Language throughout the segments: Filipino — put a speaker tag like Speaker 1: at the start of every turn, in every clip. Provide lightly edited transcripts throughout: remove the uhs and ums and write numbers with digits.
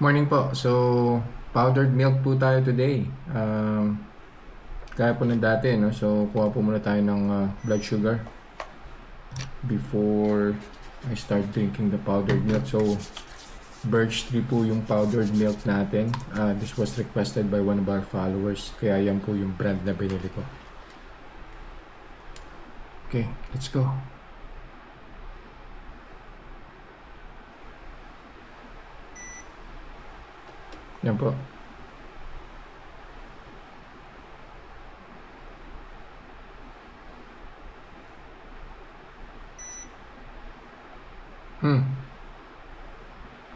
Speaker 1: Morning po. So, powdered milk po tayo today. Kaya po ng dati, no? So, kuha po muna tayo ng blood sugar before I start drinking the powdered milk. So, Birch Tree po yung powdered milk natin. This was requested by one of our followers. Kaya yan po yung brand na binili ko. Okay, let's go. Yan po.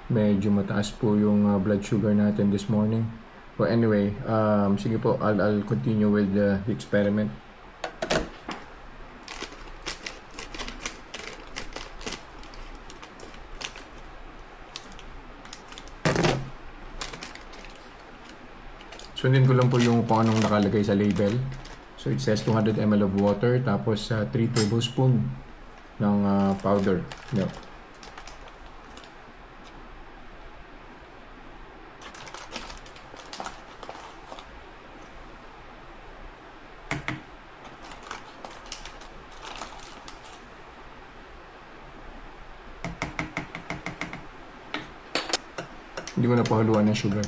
Speaker 1: Medyo mataas po yung blood sugar natin this morning. But anyway, sige po, I'll continue with the experiment. Sundin ko lang po yung kung anong nakalagay sa label. So it says 200 ml of water, tapos 3 tablespoon ng powder milk. Hindi ko na pahaluan ng sugar.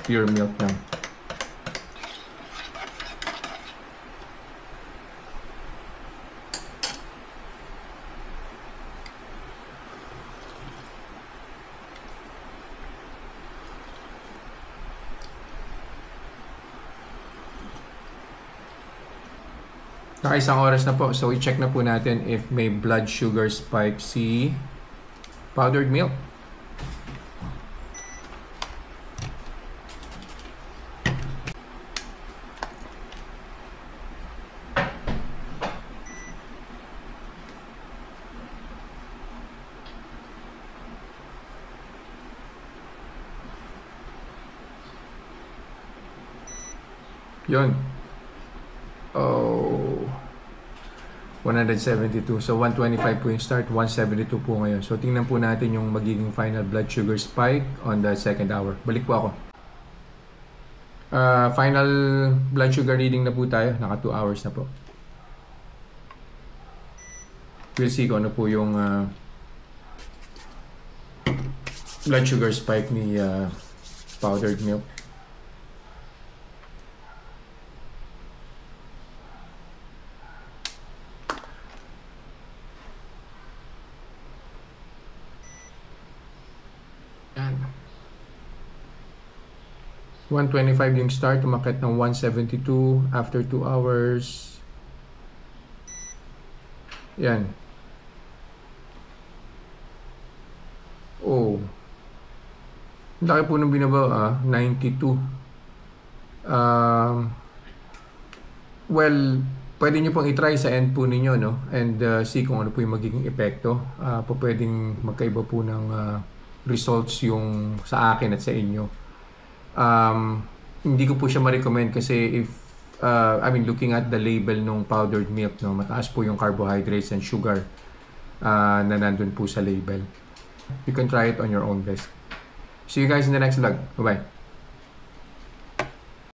Speaker 1: Pure milk lang. Naka-isang oras na po. So, i-check na po natin if may blood sugar spike si powdered milk. Yun. Oh, 172. So, 125 po yung start, 172 po ngayon. So, tingnan po natin yung magiging final blood sugar spike on the second hour. Balik po ako. Final blood sugar reading na po tayo. Naka 2 hours na po. We'll see kung ano po yung blood sugar spike ni powdered milk. Yan. 125 yung start, umakit ng 172 after 2 hours. Yan. Oh. Laki po nung binaba, 92. Well, pwede nyo pong itry sa end po ninyo, no? And see kung ano po yung magiging epekto. Pwedeng magkaiba po ng results yung sa akin at sa inyo. Hindi ko po siya ma-recommend kasi if looking at the label ng powdered milk, no, mataas po yung carbohydrates and sugar na nandun po sa label. You can try it on your own best. See you guys in the next vlog. Bye-bye.